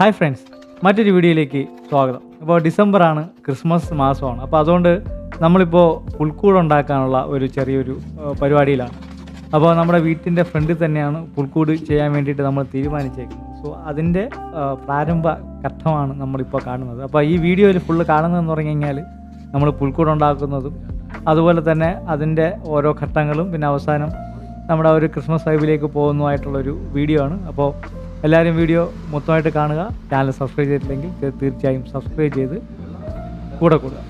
Hi friends, മറ്റൊരു വീഡിയോയിലേക്ക് സ്വാഗതം. അപ്പോൾ ഡിസംബറാണ്, ക്രിസ്മസ് മാസമാണ്. അപ്പോൾ അതുകൊണ്ട് നമ്മളിപ്പോൾ പുൽക്കൂട് ഉണ്ടാക്കാനുള്ള ഒരു ചെറിയൊരു പരിപാടിയിലാണ്. അപ്പോൾ നമ്മുടെ വീട്ടിൻ്റെ ഫ്രണ്ടിൽ തന്നെയാണ് പുൽക്കൂട് ചെയ്യാൻ വേണ്ടിയിട്ട് നമ്മൾ തീരുമാനിച്ചേക്കുന്നത്. സോ അതിൻ്റെ പ്രാരംഭ ഘട്ടമാണ് നമ്മളിപ്പോൾ കാണുന്നത്. അപ്പോൾ ഈ വീഡിയോയിൽ ഫുള്ള് കാണുന്നതെന്ന് പറഞ്ഞു കഴിഞ്ഞാൽ നമ്മൾ പുൽക്കൂട് ഉണ്ടാക്കുന്നതും അതുപോലെ തന്നെ അതിൻ്റെ ഓരോ ഘട്ടങ്ങളും പിന്നെ അവസാനം നമ്മുടെ ഒരു ക്രിസ്മസ് വൈബിലേക്ക് പോകുന്നതായിട്ടുള്ളൊരു വീഡിയോ ആണ്. അപ്പോൾ എല്ലാവരും വീഡിയോ മൊത്തമായിട്ട് കാണുക. ചാനൽ സബ്സ്ക്രൈബ് ചെയ്തിട്ടില്ലെങ്കിൽ തീർച്ചയായും സബ്സ്ക്രൈബ് ചെയ്ത് കൂടെ കൂടുക.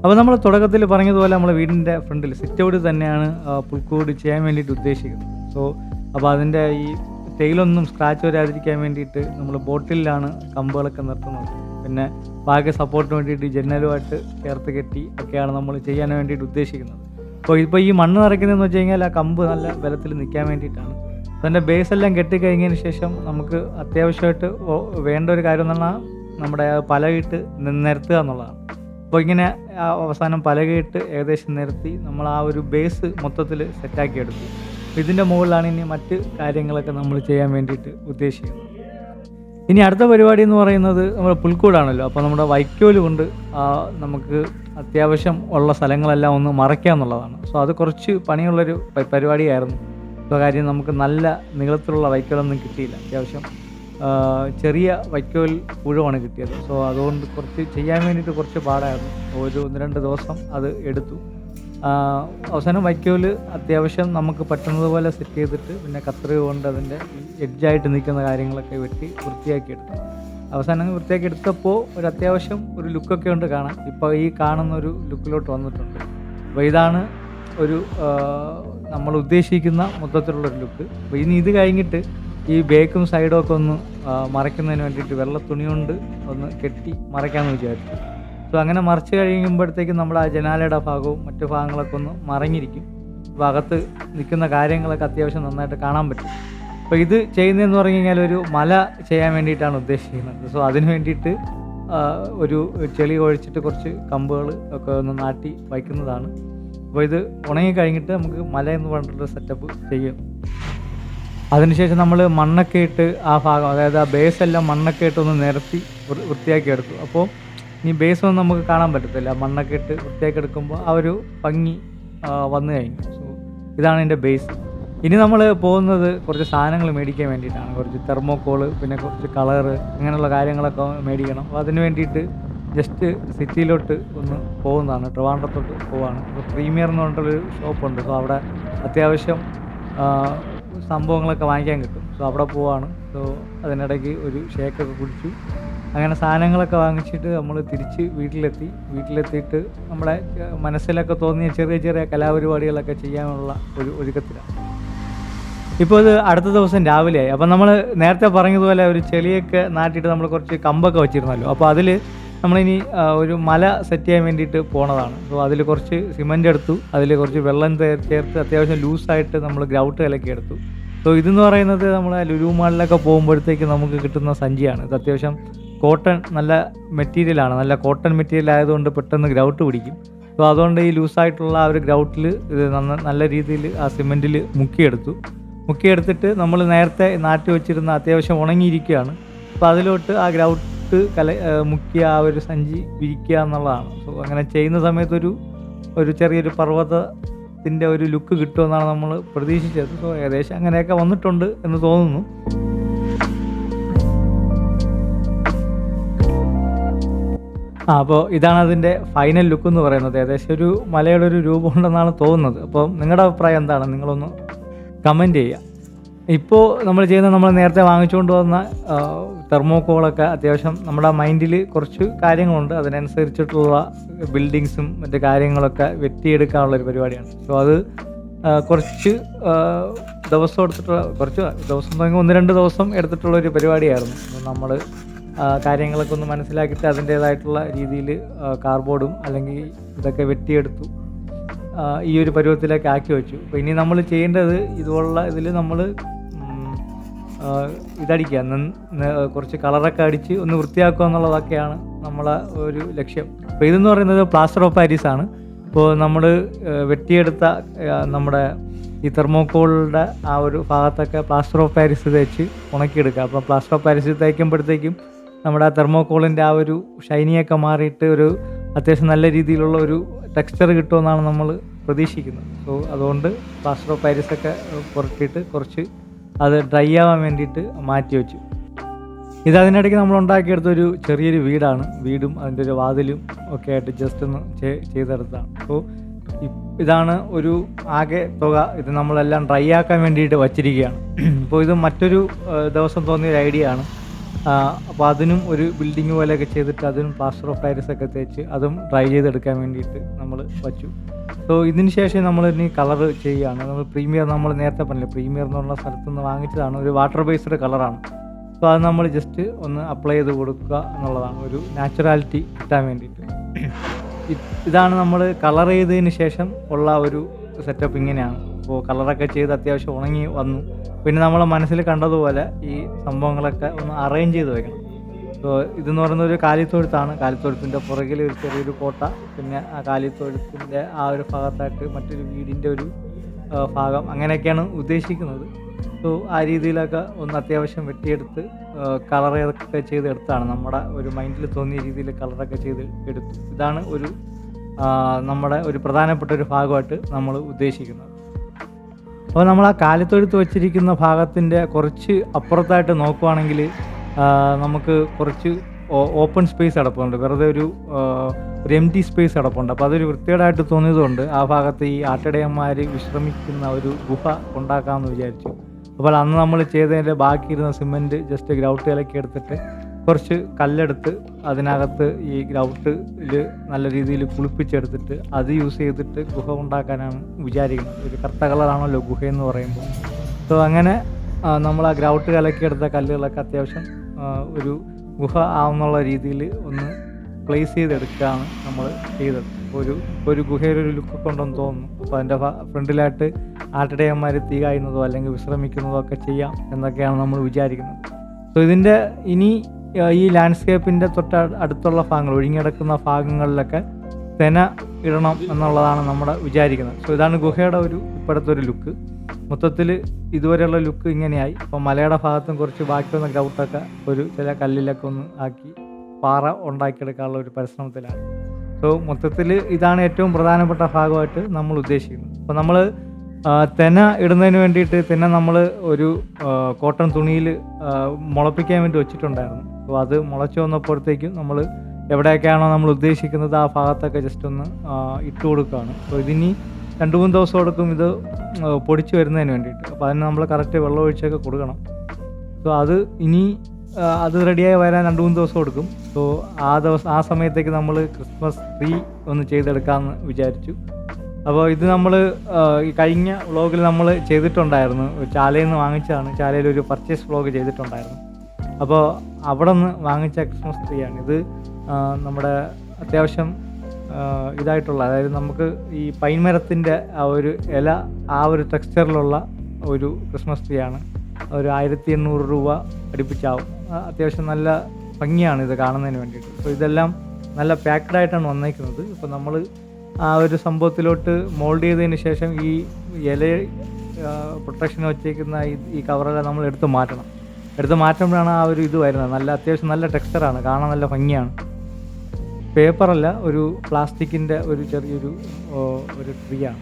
അപ്പോൾ നമ്മൾ തുടക്കത്തിൽ പറഞ്ഞതുപോലെ നമ്മൾ വീടിൻ്റെ ഫ്രണ്ടിൽ സിറ്റ് ഔട്ട് തന്നെയാണ് പുൽക്കൂട് ചെയ്യാൻ വേണ്ടിയിട്ട് ഉദ്ദേശിക്കുന്നത്. അപ്പോൾ അതിൻ്റെ ഈ ടെയിലൊന്നും സ്ക്രാച്ച് വരാതിരിക്കാൻ വേണ്ടിയിട്ട് നമ്മൾ ബോട്ടിലാണ് കമ്പുകളൊക്കെ നിർത്തുന്നത്. പിന്നെ ബാക്കി സപ്പോർട്ടിന് വേണ്ടിയിട്ട് ജനലുമായിട്ട് ചേർത്ത് കെട്ടി ഒക്കെയാണ് നമ്മൾ ചെയ്യാൻ വേണ്ടിയിട്ട് ഉദ്ദേശിക്കുന്നത്. ഇപ്പോൾ ഈ മണ്ണ് നിറയ്ക്കുന്നതെന്ന് വെച്ച് കഴിഞ്ഞാൽ ആ കമ്പ് നല്ല ബലത്തിൽ നിൽക്കാൻ വേണ്ടിയിട്ടാണ്. അതിൻ്റെ ബേസ് എല്ലാം കെട്ടിക്കഴിഞ്ഞതിന് ശേഷം നമുക്ക് അത്യാവശ്യമായിട്ട് വേണ്ട ഒരു കാര്യം എന്ന് പറഞ്ഞാൽ നമ്മുടെ പലകയിട്ട് നിരത്തുക എന്നുള്ളതാണ്. അപ്പോൾ ഇങ്ങനെ അവസാനം പലകയിട്ട് ഏകദേശം നിരത്തി നമ്മൾ ആ ഒരു ബേസ് മൊത്തത്തിൽ സെറ്റാക്കി എടുത്തു. ഇതിൻ്റെ മുകളിലാണ് ഇനി മറ്റ് കാര്യങ്ങളൊക്കെ നമ്മൾ ചെയ്യാൻ വേണ്ടിയിട്ട് ഉദ്ദേശിക്കുന്നത്. ഇനി അടുത്ത പരിപാടി എന്ന് പറയുന്നത് നമ്മുടെ പുൽക്കൂടാണല്ലോ. അപ്പോൾ നമ്മുടെ വൈക്കോല് കൊണ്ട് നമുക്ക് അത്യാവശ്യം ഉള്ള സ്ഥലങ്ങളെല്ലാം ഒന്ന് മറയ്ക്കുക എന്നുള്ളതാണ്. സോ അത് കുറച്ച് പണിയുള്ളൊരു പരിപാടിയായിരുന്നു. കാര്യം നമുക്ക് നല്ല നീളത്തിലുള്ള വൈക്കോലൊന്നും കിട്ടിയില്ല. അത്യാവശ്യം ചെറിയ വൈക്കോൽ പുഴുവാണ് കിട്ടിയത്. സോ അതുകൊണ്ട് കുറച്ച് ചെയ്യാൻ വേണ്ടിയിട്ട് കുറച്ച് പാടായിരുന്നു. ഒരു 1-2 ദിവസം അത് എടുത്തു. അവസാനം വൈക്കോൽ അത്യാവശ്യം നമുക്ക് പറ്റുന്നത് പോലെ സെറ്റ് ചെയ്തിട്ട് പിന്നെ കത്രിക കൊണ്ട് അതിൻ്റെ എഡ്ജായിട്ട് നിൽക്കുന്ന കാര്യങ്ങളൊക്കെ വെട്ടി വൃത്തിയാക്കി എടുത്തു. അവസാനം വൃത്തിയാക്കി എടുത്തപ്പോൾ ഒരു അത്യാവശ്യം ഒരു ലുക്കൊക്കെ ഉണ്ട് കാണാൻ. ഇപ്പോൾ ഈ കാണുന്ന ഒരു ലുക്കിലോട്ട് വന്നിട്ടുണ്ട്. അപ്പോൾ ഇതാണ് ഒരു നമ്മൾ ഉദ്ദേശിക്കുന്ന മൊത്തത്തിലുള്ളൊരു ലുക്ക്. അപ്പോൾ ഇനി ഇത് കഴിഞ്ഞിട്ട് ഈ ബേക്കും സൈഡും ഒക്കെ ഒന്ന് മറയ്ക്കുന്നതിന് വേണ്ടിയിട്ട് വെള്ള തുണി കൊണ്ട് ഒന്ന് കെട്ടി മറയ്ക്കാമെന്ന് വിചാരിച്ചു. സോ അങ്ങനെ മറച്ച് കഴിയുമ്പോഴത്തേക്കും നമ്മുടെ ആ ജനാലയുടെ ഭാഗവും മറ്റു ഭാഗങ്ങളൊക്കെ ഒന്ന് മറഞ്ഞിരിക്കും. അപ്പോൾ അകത്ത് നിൽക്കുന്ന കാര്യങ്ങളൊക്കെ അത്യാവശ്യം നന്നായിട്ട് കാണാൻ പറ്റും. അപ്പോൾ ഇത് ചെയ്യുന്നതെന്ന് പറഞ്ഞു കഴിഞ്ഞാൽ ഒരു മല ചെയ്യാൻ വേണ്ടിയിട്ടാണ് ഉദ്ദേശിക്കുന്നത്. സോ അതിന് വേണ്ടിയിട്ട് ഒരു ചെളി ഒഴിച്ചിട്ട് കുറച്ച് കമ്പുകൾ ഒക്കെ ഒന്ന് നാട്ടി വയ്ക്കുന്നതാണ്. അപ്പോൾ ഇത് ഉണങ്ങി കഴിഞ്ഞിട്ട് നമുക്ക് മല എന്ന് പറഞ്ഞിട്ടുള്ള സെറ്റപ്പ് ചെയ്യും. അതിനുശേഷം നമ്മൾ മണ്ണൊക്കെ ഇട്ട് ആ ഭാഗം, അതായത് ആ ബേസ് എല്ലാം മണ്ണൊക്കെ ഇട്ട് ഒന്ന് നിരത്തി വൃത്തിയാക്കി എടുത്തു. അപ്പോൾ ഇനി ബേസ് ഒന്നും നമുക്ക് കാണാൻ പറ്റത്തില്ല. മണ്ണൊക്കെ ഇട്ട് വൃത്തിയാക്കി എടുക്കുമ്പോൾ ആ ഒരു ഭംഗി വന്നു കഴിഞ്ഞു. സോ ഇതാണ് എൻ്റെ ബേസ്. ഇനി നമ്മൾ പോകുന്നത് കുറച്ച് സാധനങ്ങൾ മേടിക്കാൻ വേണ്ടിയിട്ടാണ്. കുറച്ച് തെർമോക്കോള് പിന്നെ കുറച്ച് കളറ് അങ്ങനെയുള്ള കാര്യങ്ങളൊക്കെ മേടിക്കണം. അപ്പോൾ അതിന് വേണ്ടിയിട്ട് ജസ്റ്റ് സിറ്റിയിലോട്ട് ഒന്ന് പോകുന്നതാണ്. ട്രിവാൻഡ്രത്തോട്ട് പോവാണ്. അപ്പോൾ പ്രീമിയർ എന്ന് പറഞ്ഞിട്ടൊരു ഷോപ്പുണ്ട്. സോ അവിടെ അത്യാവശ്യം സംഭവങ്ങളൊക്കെ വാങ്ങിക്കാൻ കിട്ടും. സോ അവിടെ പോവാണ്. സോ അതിനിടയ്ക്ക് ഒരു ഷേക്കൊക്കെ കുടിച്ചു. അങ്ങനെ സാധനങ്ങളൊക്കെ വാങ്ങിച്ചിട്ട് നമ്മൾ തിരിച്ച് വീട്ടിലെത്തിയിട്ട് നമ്മുടെ മനസ്സിലൊക്കെ തോന്നിയ ചെറിയ ചെറിയ കലാപരിപാടികളൊക്കെ ചെയ്യാനുള്ള ഒരു ഒരുക്കത്തിലാണ്. ഇപ്പോൾ ഇത് അടുത്ത ദിവസം രാവിലെയായി. അപ്പം നമ്മൾ നേരത്തെ പറഞ്ഞതുപോലെ ഒരു ചെളിയൊക്കെ നാട്ടിയിട്ട് നമ്മൾ കുറച്ച് കമ്പൊക്കെ വെച്ചിരുന്നല്ലോ. അപ്പോൾ അതിൽ നമ്മളിനി ഒരു മല സെറ്റ് ചെയ്യാൻ വേണ്ടിയിട്ട് പോണതാണ്. സോ അതിൽ കുറച്ച് സിമൻ്റ് എടുത്തു, അതിൽ കുറച്ച് വെള്ളം ചേർത്ത് അത്യാവശ്യം ലൂസായിട്ട് നമ്മൾ ഗ്രൗട്ട് കലക്കി എടുത്തു. സോ ഇതെന്ന് പറയുന്നത് നമ്മൾ ലുലു മാളിലൊക്കെ പോകുമ്പോഴത്തേക്ക് നമുക്ക് കിട്ടുന്ന സഞ്ചിയാണ്. ഇത് അത്യാവശ്യം കോട്ടൺ നല്ല മെറ്റീരിയലാണ്. നല്ല കോട്ടൺ മെറ്റീരിയൽ ആയതുകൊണ്ട് പെട്ടെന്ന് ഗ്രൗട്ട് പിടിക്കും. സോ അതുകൊണ്ട് ഈ ലൂസായിട്ടുള്ള ആ ഒരു ഗ്രൗട്ടിൽ ഇത് നല്ല രീതിയിൽ ആ സിമൻറ്റിൽ മുക്കിയെടുത്തിട്ട് നമ്മൾ നേരത്തെ നാട്ടി വെച്ചിരുന്ന അത്യാവശ്യം ഉണങ്ങിയിരിക്കുകയാണ്. അപ്പോൾ അതിലോട്ട് ആ ഗ്രൗട്ട് മുക്കിയ ആ ഒരു സഞ്ചി വിരിക്കുക എന്നുള്ളതാണ്. സോ അങ്ങനെ ചെയ്യുന്ന സമയത്ത് ഒരു ചെറിയൊരു പർവ്വതത്തിൻ്റെ ഒരു ലുക്ക് കിട്ടുമെന്നാണ് നമ്മൾ പ്രതീക്ഷിച്ചത്. സോ ഏകദേശം അങ്ങനെയൊക്കെ വന്നിട്ടുണ്ട് എന്ന് തോന്നുന്നു. അപ്പോൾ ഇതാണ് അതിൻ്റെ ഫൈനൽ ലുക്ക് എന്ന് പറയുന്നത്. ഏകദേശം ഒരു മലയുടെ ഒരു രൂപം ഉണ്ടെന്നാണ് തോന്നുന്നത്. അപ്പോൾ നിങ്ങളുടെ അഭിപ്രായം എന്താണ്? നിങ്ങളൊന്ന് കമൻറ്റ് ചെയ്യുക. ഇപ്പോൾ നമ്മൾ നമ്മൾ നേരത്തെ വാങ്ങിച്ചുകൊണ്ട് വന്ന തെർമോക്കോളൊക്കെ അത്യാവശ്യം നമ്മുടെ മൈൻഡിൽ കുറച്ച് കാര്യങ്ങളുണ്ട്. അതിനനുസരിച്ചിട്ടുള്ള ബിൽഡിങ്സും മറ്റു കാര്യങ്ങളൊക്കെ വെട്ടിയെടുക്കാനുള്ളൊരു പരിപാടിയാണ്. സോ അത് കുറച്ച് ദിവസം എടുത്തിട്ടുള്ള 1-2 ദിവസം എടുത്തിട്ടുള്ളൊരു പരിപാടിയായിരുന്നു. നമ്മൾ കാര്യങ്ങളൊക്കെ ഒന്ന് മനസ്സിലാക്കിയിട്ട് അതിൻ്റേതായിട്ടുള്ള രീതിയിൽ കാർഡ്ബോർഡും അല്ലെങ്കിൽ ഇതൊക്കെ വെട്ടിയെടുത്തു ഈ ഒരു പരുവത്തിലേക്ക് ആക്കി വെച്ചു. അപ്പോൾ ഇനി നമ്മൾ ചെയ്യേണ്ടത് ഇതുപോലുള്ള ഇതിൽ നമ്മൾ ഇതടിക്കുക, കുറച്ച് കളറൊക്കെ അടിച്ച് ഒന്ന് വൃത്തിയാക്കുക എന്നുള്ളതൊക്കെയാണ് നമ്മളെ ഒരു ലക്ഷ്യം. അപ്പോൾ ഇതെന്ന് പറയുന്നത് പ്ലാസ്റ്റർ ഓഫ് പാരീസ് ആണ്. ഇപ്പോൾ നമ്മൾ വെട്ടിയെടുത്ത നമ്മുടെ ഈ തെർമോക്കോളിൻ്റെ ആ ഒരു ഭാഗത്തൊക്കെ പ്ലാസ്റ്റർ ഓഫ് പാരീസ് തേച്ച് ഉണക്കിയെടുക്കുക. അപ്പോൾ പ്ലാസ്റ്റർ ഓഫ് പാരീസ് തേക്കുമ്പോഴത്തേക്കും നമ്മുടെ ആ തെർമോക്കോളിൻ്റെ ആ ഒരു ഷൈനിയൊക്കെ മാറിയിട്ട് ഒരു അത്യാവശ്യം നല്ല രീതിയിലുള്ള ഒരു ടെക്സ്ചർ കിട്ടുമെന്നാണ് നമ്മൾ പ്രതീക്ഷിക്കുന്നത്. സോ അതുകൊണ്ട് പ്ലാസ്റ്റർ ഓഫ് പാരീസൊക്കെ പുരട്ടിയിട്ട് കുറച്ച് അത് ഡ്രൈ ആവാൻ വേണ്ടിയിട്ട് മാറ്റി വെച്ചു. അതിനിടയ്ക്ക് നമ്മൾ ഉണ്ടാക്കിയെടുത്തൊരു ചെറിയൊരു വീടും അതിൻ്റെ ഒരു വാതിലും ഒക്കെ ആയിട്ട് ജസ്റ്റ് ഒന്ന് ചെയ്തെടുത്തതാണ്. സോ ഇതാണ് ഒരു ആകെ തുക. ഇത് നമ്മളെല്ലാം ഡ്രൈ ആക്കാൻ വേണ്ടിയിട്ട് വച്ചിരിക്കുകയാണ്. അപ്പോൾ ഇത് മറ്റൊരു ദിവസം തോന്നിയൊരു ഐഡിയ ആണ്. അപ്പോൾ അതിനും ഒരു ബിൽഡിങ് പോലെയൊക്കെ ചെയ്തിട്ട് അതിനും പ്ലാസ്റ്റർ ഓഫ് പാരീസ് ഒക്കെ തേച്ച് അതും ഡ്രൈ ചെയ്തെടുക്കാൻ വേണ്ടിയിട്ട് നമ്മൾ വച്ചു. സോ ഇതിന് ശേഷം നമ്മൾ ഇനി കളർ ചെയ്യുകയാണ്. നമ്മൾ പ്രീമിയർ, നമ്മൾ നേരത്തെ പറഞ്ഞില്ല, പ്രീമിയർ എന്നുള്ള സ്ഥലത്തു നിന്ന് വാങ്ങിച്ചതാണ്. ഒരു വാട്ടർ ബേസ്ഡ് കളറാണ്. സോ അത് നമ്മൾ ജസ്റ്റ് ഒന്ന് അപ്ലൈ ചെയ്ത് കൊടുക്കുക എന്നുള്ളതാണ്, ഒരു നാച്ചുറാലിറ്റി കിട്ടാൻ വേണ്ടിയിട്ട്. ഇതാണ് നമ്മൾ കളർ ചെയ്തതിന് ശേഷം ഉള്ള ഒരു സെറ്റപ്പ്. ഇങ്ങനെയാണ്. അപ്പോൾ കളറൊക്കെ ചെയ്ത് അത്യാവശ്യം ഉണങ്ങി വന്നു. പിന്നെ നമ്മൾ മനസ്സിൽ കണ്ടതുപോലെ ഈ സംഭവങ്ങളൊക്കെ ഒന്ന് അറേഞ്ച് ചെയ്ത് വെക്കണം. സോ ഇതെന്ന് പറയുന്ന ഒരു കാലിത്തൊഴുത്താണ്. കാലിത്തൊഴുത്തിൻ്റെ പുറകിൽ ഒരു ചെറിയൊരു കോട്ട, പിന്നെ ആ കാലിത്തൊഴുത്തിൻ്റെ ആ ഒരു ഭാഗത്തായിട്ട് മറ്റൊരു വീടിൻ്റെ ഒരു ഭാഗം, അങ്ങനെയൊക്കെയാണ് ഉദ്ദേശിക്കുന്നത്. സോ ആ രീതിയിലൊക്കെ ഒന്ന് അത്യാവശ്യം വെട്ടിയെടുത്ത് കളറൊക്കെ ചെയ്തെടുത്താണ്. നമ്മുടെ ഒരു മൈൻഡിൽ തോന്നിയ രീതിയിൽ കളറൊക്കെ ചെയ്ത് എടുത്തു. ഇതാണ് ഒരു നമ്മുടെ ഒരു പ്രധാനപ്പെട്ട ഒരു ഭാഗമായിട്ട് നമ്മൾ ഉദ്ദേശിക്കുന്നത്. അപ്പോൾ നമ്മൾ ആ കാലിത്തൊഴുത്ത് വെച്ചിരിക്കുന്ന ഭാഗത്തിൻ്റെ കുറച്ച് അപ്പുറത്തായിട്ട് നോക്കുവാണെങ്കിൽ നമുക്ക് കുറച്ച് ഓപ്പൺ സ്പേസ് കിടപ്പുണ്ട്. വെറുതെ ഒരു എംറ്റി സ്പേസ് കിടപ്പുണ്ട്. അപ്പോൾ അതൊരു വൃത്തികേടായിട്ട് തോന്നിയതുകൊണ്ട് ആ ഭാഗത്ത് ഈ ആട്ടിടയന്മാർ വിശ്രമിക്കുന്ന ഒരു ഗുഹ ഉണ്ടാക്കാമെന്ന് വിചാരിച്ചു. അപ്പോൾ അന്ന് നമ്മൾ ചെയ്തതിൻ്റെ ബാക്കിയിരുന്ന സിമെൻറ്റ് ജസ്റ്റ് ഗ്രൗട്ട് ഇലക്കി എടുത്തിട്ട് കുറച്ച് കല്ലെടുത്ത് അതിനകത്ത് ഈ ഗ്രൗട്ടിൽ നല്ല രീതിയിൽ കുളിപ്പിച്ചെടുത്തിട്ട് അത് യൂസ് ചെയ്തിട്ട് ഗുഹ ഉണ്ടാക്കാനാണ് വിചാരിക്കുന്നത്. ഒരു കറുത്ത കളറാണല്ലോ ഗുഹയെന്ന് പറയുമ്പോൾ. സോ അങ്ങനെ നമ്മൾ ആ ഗ്രൗട്ട് കലക്കിയെടുത്ത കല്ലുകളൊക്കെ അത്യാവശ്യം ഒരു ഗുഹ ആവുന്നുള്ള രീതിയിൽ ഒന്ന് പ്ലേസ് ചെയ്തെടുക്കുകയാണ് നമ്മൾ ചെയ്തത്. ഒരു ഗുഹയുടെ ഒരു ലുക്കൊക്കെ ഉണ്ടെന്ന് തോന്നുന്നു. അപ്പോൾ അതിൻ്റെ ഫ്രണ്ടിലായിട്ട് ആട്ടിടയന്മാർ തീ കായുന്നതോ അല്ലെങ്കിൽ വിശ്രമിക്കുന്നതോ ഒക്കെ ചെയ്യാം എന്നൊക്കെയാണ് നമ്മൾ വിചാരിക്കുന്നത്. സോ ഇതിൻ്റെ ഇനി ഈ ലാൻഡ്സ്കേപ്പിൻ്റെ അടുത്തുള്ള ഭാഗങ്ങൾ, ഒഴിഞ്ഞിടക്കുന്ന ഭാഗങ്ങളിലൊക്കെ തെന ഇടണം എന്നുള്ളതാണ് നമ്മൾ വിചാരിക്കുന്നത്. സോ ഇതാണ് ഗുഹയുടെ ഇപ്പോഴത്തെ ഒരു ലുക്ക്. മൊത്തത്തിൽ ഇതുവരെയുള്ള ലുക്ക് ഇങ്ങനെയായി. അപ്പോൾ മലയുടെ ഭാഗത്തും കുറച്ച് ബാക്കി വന്ന ഗ്രൗട്ടൊക്കെ ചില കല്ലിലൊക്കെ ഒന്ന് ആക്കി പാറ ഉണ്ടാക്കിയെടുക്കാനുള്ള ഒരു പരിശ്രമത്തിലാണ്. സോ മൊത്തത്തിൽ ഇതാണ് ഏറ്റവും പ്രധാനപ്പെട്ട ഭാഗമായിട്ട് നമ്മൾ ഉദ്ദേശിക്കുന്നത്. അപ്പോൾ നമ്മൾ തെന ഇടുന്നതിന് വേണ്ടിയിട്ട് തെന നമ്മൾ ഒരു കോട്ടൺ തുണിയിൽ മുളപ്പിക്കാൻ വേണ്ടി വെച്ചിട്ടുണ്ടായിരുന്നു. അപ്പോൾ അത് മുളച്ചു വന്നപ്പോഴത്തേക്കും നമ്മൾ എവിടെയൊക്കെയാണോ നമ്മൾ ഉദ്ദേശിക്കുന്നത് ആ ഭാഗത്തൊക്കെ ജസ്റ്റ് ഒന്ന് ഇട്ട് കൊടുക്കുകയാണ്. അപ്പോൾ ഇതിനി 2-3 ദിവസം എടുക്കും ഇത് പൊടിച്ച് വരുന്നതിന് വേണ്ടിയിട്ട്. അപ്പോൾ അതിന് നമ്മൾ കറക്റ്റ് വെള്ളം ഒഴിച്ചൊക്കെ കൊടുക്കണം. സോ അത് റെഡിയായി വരാൻ 2-3 ദിവസം എടുക്കും. സോ ആ സമയത്തേക്ക് നമ്മൾ ക്രിസ്മസ് ട്രീ ഒന്ന് ചെയ്തെടുക്കാമെന്ന് വിചാരിച്ചു. അപ്പോൾ ഇത് നമ്മൾ ഈ കഴിഞ്ഞ വ്ളോഗിൽ നമ്മൾ ചെയ്തിട്ടുണ്ടായിരുന്നു. ചാലയിൽ നിന്ന് വാങ്ങിച്ചതാണ്. ചാലയിൽ ഒരു പർച്ചേസ് വ്ളോഗ് ചെയ്തിട്ടുണ്ടായിരുന്നു. അപ്പോൾ അവിടെ നിന്ന് വാങ്ങിച്ച ക്രിസ്മസ് ട്രീ ആണ് ഇത്. നമ്മുടെ അത്യാവശ്യം ഇതായിട്ടുള്ള, അതായത് നമുക്ക് ഈ പൈൻ മരത്തിൻ്റെ ആ ഒരു ഇല ആ ഒരു ടെക്സ്ചറിലുള്ള ഒരു ക്രിസ്മസ് ട്രീ ആണ്. ഒരു 1800 രൂപ അടുപ്പിച്ചാവും. അത്യാവശ്യം നല്ല ഭംഗിയാണ് ഇത് കാണുന്നതിന് വേണ്ടിയിട്ട്. അപ്പോൾ ഇതെല്ലാം നല്ല പാക്ഡ് ആയിട്ടാണ് വന്നേക്കുന്നത്. ഇപ്പോൾ നമ്മൾ ആ ഒരു സംഭവത്തിലോട്ട് മോൾഡ് ചെയ്തതിന് ശേഷം ഈ ഇല പ്രൊട്ടക്ഷൻ വെച്ചേക്കുന്ന ഈ കവറെല്ലാം നമ്മൾ എടുത്ത് മാറ്റുമ്പോഴാണ് ആ ഒരു ഇത് വരുന്നത്. അത്യാവശ്യം നല്ല ടെക്സ്ചറാണ്, കാണാൻ നല്ല ഭംഗിയാണ്. പേപ്പറല്ല, ഒരു പ്ലാസ്റ്റിക്കിൻ്റെ ഒരു ചെറിയൊരു ട്രീ ആണ്.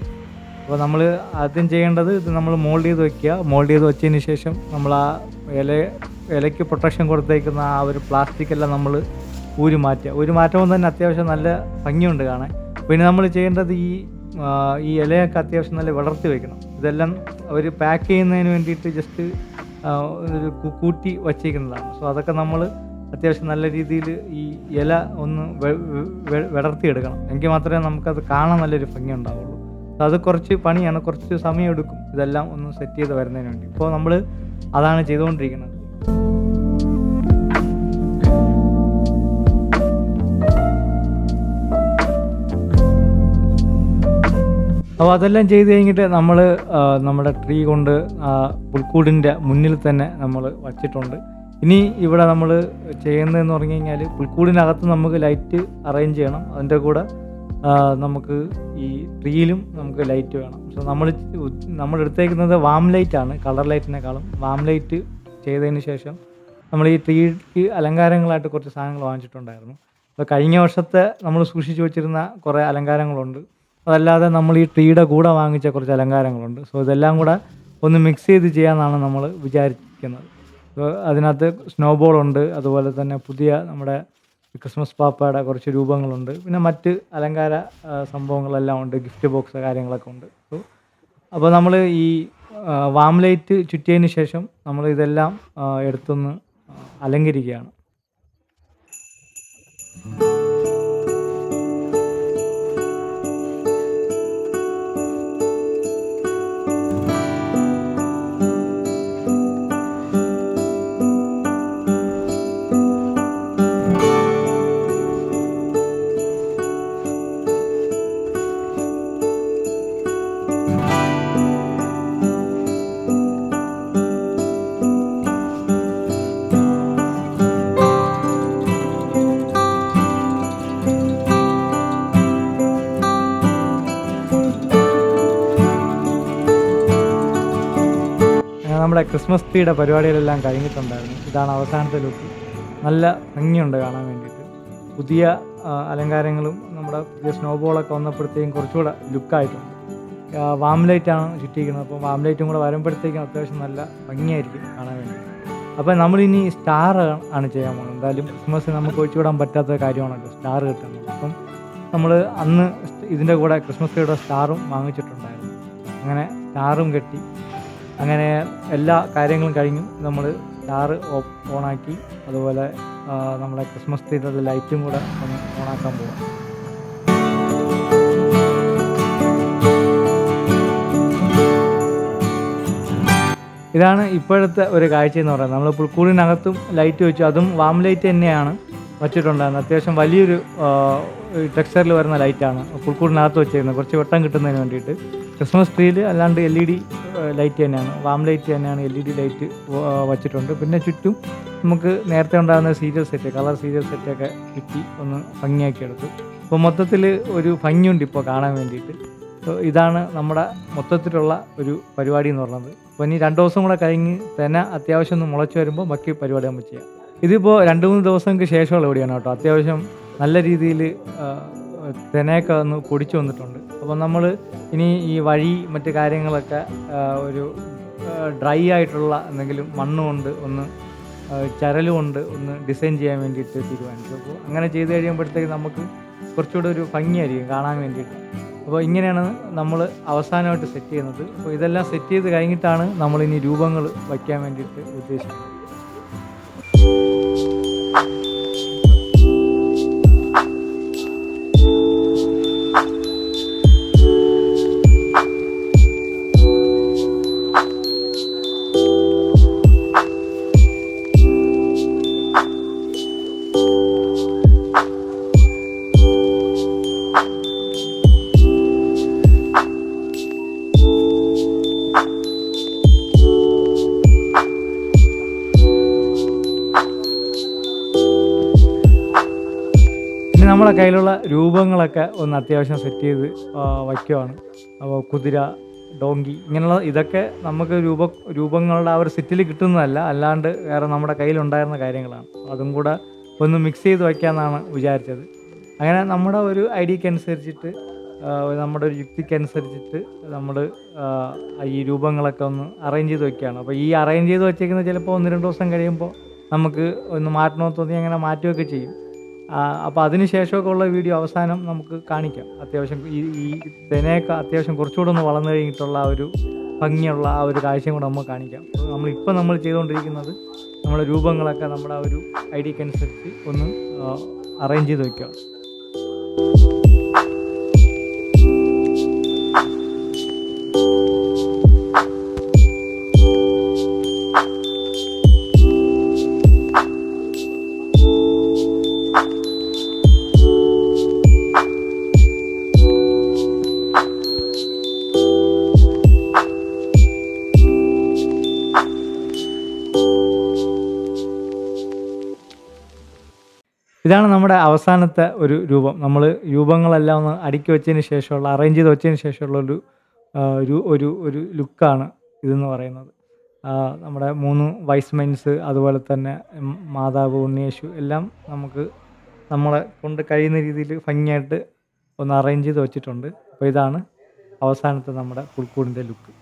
അപ്പോൾ നമ്മൾ ആദ്യം ചെയ്യേണ്ടത് ഇത് നമ്മൾ മോൾഡ് ചെയ്ത് വെച്ചതിന് ശേഷം നമ്മൾ ആ ഇലയ്ക്ക് പ്രൊട്ടക്ഷൻ കൊടുത്തേക്കുന്ന ആ ഒരു പ്ലാസ്റ്റിക് എല്ലാം നമ്മൾ ഊരി മാറ്റുമ്പോൾ തന്നെ അത്യാവശ്യം നല്ല ഭംഗിയുണ്ട് കാണാൻ. പിന്നെ നമ്മൾ ചെയ്യേണ്ടത് ഈ ഇലയൊക്കെ അത്യാവശ്യം നല്ല വളർത്തി വെക്കണം. ഇതെല്ലാം അവർ പാക്ക് ചെയ്യുന്നതിന് വേണ്ടിയിട്ട് ജസ്റ്റ് ഒരു കൂട്ടി വച്ചിരിക്കുന്നതാണ്. സോ അതൊക്കെ നമ്മൾ അത്യാവശ്യം നല്ല രീതിയിൽ ഈ ഇല ഒന്ന് വിടർത്തിയെടുക്കണം. എങ്കിൽ മാത്രമേ നമുക്കത് കാണാൻ നല്ലൊരു ഭംഗി ഉണ്ടാവുള്ളൂ. അത് കുറച്ച് പണിയാണ്, കുറച്ച് സമയം എടുക്കും ഇതെല്ലാം ഒന്ന് സെറ്റ് ചെയ്ത് വരുന്നതിന് വേണ്ടി. ഇപ്പോൾ നമ്മൾ അതാണ് ചെയ്തുകൊണ്ടിരിക്കുന്നത്. അപ്പോൾ അതെല്ലാം ചെയ്ത് കഴിഞ്ഞിട്ട് നമ്മൾ നമ്മുടെ ട്രീ കൊണ്ട് പുൽക്കൂടിൻ്റെ മുന്നിൽ തന്നെ നമ്മൾ വച്ചിട്ടുണ്ട്. ഇനി ഇവിടെ നമ്മൾ ചെയ്യുന്നതെന്ന് പറഞ്ഞു കഴിഞ്ഞാൽ പുൽക്കൂടിനകത്ത് നമുക്ക് ലൈറ്റ് അറേഞ്ച് ചെയ്യണം. അതിൻ്റെ കൂടെ നമുക്ക് ഈ ട്രീയിലും നമുക്ക് ലൈറ്റ് വേണം. സോ നമ്മൾ എടുത്തേക്കുന്നത് വാം ലൈറ്റാണ്, കളർ ലൈറ്റിനേക്കാളും വാം ലൈറ്റ് ചെയ്തതിന് ശേഷം നമ്മൾ ഈ ട്രീക്ക് അലങ്കാരങ്ങളായിട്ട് കുറച്ച് സാധനങ്ങൾ വാങ്ങിച്ചിട്ടുണ്ടായിരുന്നു. അപ്പോൾ കഴിഞ്ഞ വർഷത്തെ നമ്മൾ സൂക്ഷിച്ച് വെച്ചിരുന്ന കുറേ അലങ്കാരങ്ങളുണ്ട്. അതല്ലാതെ നമ്മൾ ഈ ട്രീയുടെ കൂടെ വാങ്ങിച്ച കുറച്ച് അലങ്കാരങ്ങളുണ്ട്. സോ ഇതെല്ലാം കൂടെ ഒന്ന് മിക്സ് ചെയ്ത് ചെയ്യാമെന്നാണ് നമ്മൾ വിചാരിക്കുന്നത്. അതിനകത്ത് സ്നോബോളുണ്ട്, അതുപോലെ തന്നെ പുതിയ നമ്മുടെ ക്രിസ്മസ് പാപ്പയുടെ കുറച്ച് രൂപങ്ങളുണ്ട്, പിന്നെ മറ്റ് അലങ്കാര സംഭവങ്ങളെല്ലാം ഉണ്ട്, ഗിഫ്റ്റ് ബോക്സ് കാര്യങ്ങളൊക്കെ ഉണ്ട്. സോ അപ്പോൾ നമ്മൾ ഈ വാം ലൈറ്റ് ചുറ്റിയതിന് ശേഷം നമ്മൾ ഇതെല്ലാം എടുത്തൊന്ന് അലങ്കരിക്കുകയാണ്. നമ്മുടെ ക്രിസ്മസ് ട്രീയുടെ പരിപാടികളെല്ലാം കഴിഞ്ഞിട്ടുണ്ടായിരുന്നു. ഇതാണ് അവസാനത്തെ ലുക്ക്. നല്ല ഭംഗിയുണ്ട് കാണാൻ വേണ്ടിയിട്ട്. പുതിയ അലങ്കാരങ്ങളും നമ്മുടെ പുതിയ സ്നോബോളൊക്കെ വന്നപ്പോഴത്തേക്കും കുറച്ചുകൂടെ ലുക്കായിട്ടുണ്ട്. വാം ലൈറ്റാണ് ചുറ്റിയിരിക്കുന്നത്. അപ്പോൾ വാം ലൈറ്റും കൂടെ വരുമ്പോഴത്തേക്കും അത്യാവശ്യം നല്ല ഭംഗിയായിരിക്കും കാണാൻ വേണ്ടിയിട്ട്. അപ്പോൾ നമ്മളിനി സ്റ്റാർ ആണ് ചെയ്യാൻ പോകുന്നത്. എന്തായാലും ക്രിസ്മസ് നമുക്ക് ഒഴിച്ചുവിടാൻ പറ്റാത്ത കാര്യമാണല്ലോ സ്റ്റാർ കിട്ടുന്നത്. അപ്പം നമ്മൾ അന്ന് ഇതിൻ്റെ കൂടെ ക്രിസ്മസ് ട്രീയുടെ സ്റ്റാറും വാങ്ങിച്ചിട്ടുണ്ടായിരുന്നു. അങ്ങനെ സ്റ്റാറും കെട്ടി, അങ്ങനെ എല്ലാ കാര്യങ്ങളും കഴിഞ്ഞു. നമ്മൾ സ്റ്റാർ ഓണാക്കി, അതുപോലെ നമ്മുടെ ക്രിസ്മസ് ട്രീയുടെ ലൈറ്റും കൂടെ ഒന്ന് ഓണാക്കാൻ പോകാം. ഇതാണ് ഇപ്പോഴത്തെ ഒരു കാഴ്ച എന്ന് പറയുന്നത്. നമ്മൾ പുൽക്കൂടിനകത്തും ലൈറ്റ് വെച്ചു, അതും വാം ലൈറ്റ് തന്നെയാണ് വച്ചിട്ടുണ്ടായിരുന്നത്. അത്യാവശ്യം വലിയൊരു ടെക്സ്ചറിൽ വരുന്ന ലൈറ്റാണ് പുൽക്കൂടിനകത്ത് വെച്ചിരുന്നത്, കുറച്ച് വെട്ടം കിട്ടുന്നതിന് വേണ്ടിയിട്ട്. ക്രിസ്മസ് ട്രീയിൽ അല്ലാണ്ട് LED ലൈറ്റ് തന്നെയാണ്, വാം ലൈറ്റ് തന്നെയാണ്, LED ലൈറ്റ് വച്ചിട്ടുണ്ട്. പിന്നെ ചുറ്റും നമുക്ക് നേരത്തെ ഉണ്ടാകുന്ന സീരിയൽ സെറ്റ്, കളർ സീരിയൽ സെറ്റൊക്കെ ചുറ്റി ഒന്ന് ഭംഗിയാക്കി എടുത്തു. അപ്പോൾ മൊത്തത്തിൽ ഒരു ഭംഗിയുണ്ട് ഇപ്പോൾ കാണാൻ വേണ്ടിയിട്ട്. ഇതാണ് നമ്മുടെ മൊത്തത്തിലുള്ള ഒരു പരിപാടി എന്ന് പറയുന്നത്. അപ്പോൾ ഇനി 2 ദിവസം കൂടെ കഴിഞ്ഞ് തന്നെ അത്യാവശ്യം ഒന്ന് മുളച്ച് വരുമ്പോൾ ബാക്കി പരിപാടി നമുക്ക് ചെയ്യാം. ഇതിപ്പോൾ 2-3 ദിവസങ്ങൾക്ക് ശേഷമുള്ള എവിടെയാണ് കേട്ടോ. അത്യാവശ്യം നല്ല രീതിയിൽ തെനയൊക്കെ ഒന്ന് പൊടിച്ചു വന്നിട്ടുണ്ട്. അപ്പോൾ നമ്മൾ ഇനി ഈ വഴി മറ്റ് കാര്യങ്ങളൊക്കെ ഒരു ഡ്രൈ ആയിട്ടുള്ള എന്തെങ്കിലും മണ്ണുകൊണ്ട് ഒന്ന് ചരലുകൊണ്ട് ഒന്ന് ഡിസൈൻ ചെയ്യാൻ വേണ്ടിയിട്ട് തീരുമാനിച്ചു. അപ്പോൾ അങ്ങനെ ചെയ്ത് കഴിയുമ്പോഴത്തേക്ക് നമുക്ക് കുറച്ചുകൂടെ ഒരു ഭംഗിയായിരിക്കും കാണാൻ വേണ്ടിയിട്ട്. അപ്പോൾ ഇങ്ങനെയാണ് നമ്മൾ അവസാനമായിട്ട് സെറ്റ് ചെയ്യുന്നത്. അപ്പോൾ ഇതെല്ലാം സെറ്റ് ചെയ്ത് കഴിഞ്ഞിട്ടാണ് നമ്മളിനി രൂപങ്ങൾ വയ്ക്കാൻ വേണ്ടിയിട്ട് ഉദ്ദേശിക്കുന്നത്. നമ്മളെ കയ്യിലുള്ള രൂപങ്ങളൊക്കെ ഒന്ന് അത്യാവശ്യം സെറ്റ് ചെയ്ത് വയ്ക്കുവാണ്. അപ്പോൾ കുതിര, ഡോങ്കി, ഇങ്ങനെയുള്ള ഇതൊക്കെ നമുക്ക് രൂപങ്ങളുടെ ആ ഒരു സെറ്റിൽ കിട്ടുന്നതല്ല, അല്ലാണ്ട് വേറെ നമ്മുടെ കയ്യിലുണ്ടായിരുന്ന കാര്യങ്ങളാണ്. അതും കൂടെ ഒന്ന് മിക്സ് ചെയ്ത് വയ്ക്കാമെന്നാണ് വിചാരിച്ചത്. അങ്ങനെ നമ്മുടെ ഒരു ഐഡിയക്കനുസരിച്ചിട്ട്, നമ്മുടെ ഒരു യുക്തിക്കനുസരിച്ചിട്ട് നമ്മൾ ഈ രൂപങ്ങളൊക്കെ ഒന്ന് അറേഞ്ച് ചെയ്ത് വയ്ക്കുകയാണ്. അപ്പോൾ ഈ അറേഞ്ച് ചെയ്ത് വച്ചേക്കുന്നത് ചിലപ്പോൾ 1-2 ദിവസം കഴിയുമ്പോൾ നമുക്ക് ഒന്ന് മാറ്റണമെന്ന് തോന്നി അങ്ങനെ മാറ്റുകയൊക്കെ ചെയ്യും. അപ്പോൾ അതിന് ശേഷമൊക്കെ ഉള്ള വീഡിയോ അവസാനം നമുക്ക് കാണിക്കാം. അത്യാവശ്യം ഈ തെനയൊക്കെ അത്യാവശ്യം കുറച്ചുകൂടെ ഒന്ന് വളർന്നു കഴിഞ്ഞിട്ടുള്ള ആ ഒരു ഭംഗിയുള്ള ആ ഒരു കാഴ്ചയും കൂടെ നമുക്ക് കാണിക്കാം. അപ്പോൾ നമ്മൾ ചെയ്തുകൊണ്ടിരിക്കുന്നത് നമ്മുടെ രൂപങ്ങളൊക്കെ നമ്മുടെ ആ ഒരു ഐഡിയക്കനുസരിച്ച് ഒന്ന് അറേഞ്ച് ചെയ്ത് വയ്ക്കുക. ഇതാണ് നമ്മുടെ അവസാനത്തെ ഒരു രൂപം. നമ്മൾ രൂപങ്ങളെല്ലാം ഒന്ന് അടുക്കി വെച്ചതിന് ശേഷമുള്ള, അറേഞ്ച് ചെയ്ത് വെച്ചതിന് ശേഷമുള്ള ഒരു ലുക്കാണ് ഇതെന്ന് പറയുന്നത്. നമ്മുടെ 3 വൈസ് മെൻസ്, അതുപോലെ തന്നെ മാതാവ്, ഉണ്ണിയേശു എല്ലാം നമുക്ക് നമ്മളെ കൊണ്ട് കഴിയുന്ന രീതിയിൽ ഭംഗിയായിട്ട് ഒന്ന് അറേഞ്ച് ചെയ്ത് വെച്ചിട്ടുണ്ട്. അപ്പോൾ ഇതാണ് അവസാനത്തെ നമ്മുടെ പുൽക്കൂടിൻ്റെ ലുക്ക്.